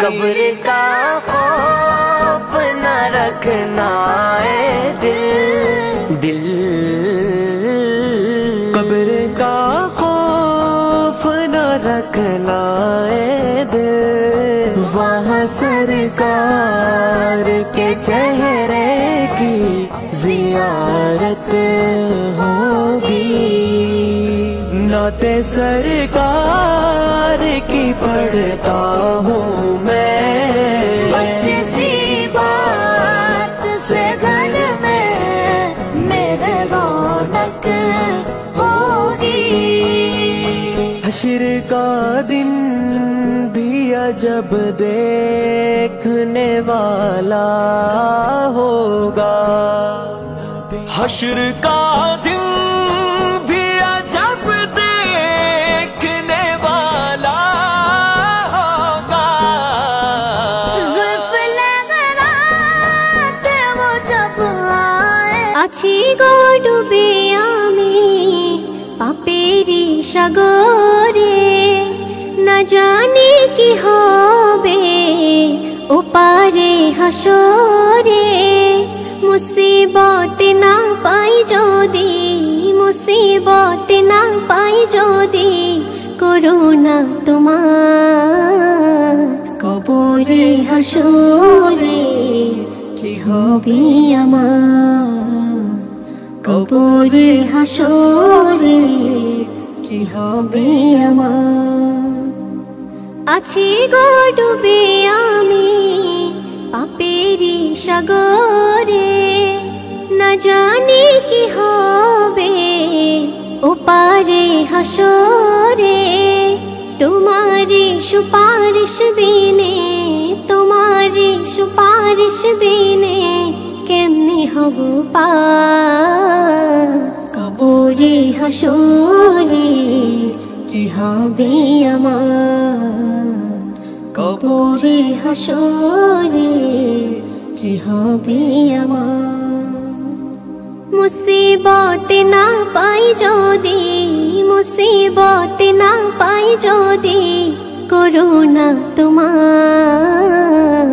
कब्र का खौफ न रखना है दिल दिल, कब्र का खौफ न रखना है दिल। वहाँ सरकार के चेहरे की जियारत होगी, नाते सरकार की पढ़ता हूँ मैं। बस इसी बात से घर में मेरे रौनक होगी। हश्र का दिन भी अजब देखने वाला होगा, हश्र का दिन भी अजब देखने वाला होगा। जुल्फ लगराते वो जब आए, आछी गो डूबे आमी पापेरी सागरे, न जाने की होबे ओपारे हाशरे। मुसीबत ना पाई जोदी, मुसीबत ना पाई जोदी, कोरोना तुम्हार कबरे हाशरे की होबे आमार, कबरे हाशरे की होबे आमार। आছি গো ডুবে আমি পাপেরি সাগরে, না জানি কি হবে ওপারে হাসরে। তোমারি সুপারিশ বিনে, তোমারি সুপারিশ বিনে কেমনে হব পার, কবরে হাসরে কি হবে আমার, কবরে হাসরে কি হবে আমার। মুসিবত না পাই যদি, মুসিবত না পাই যদি, করুণা তোমার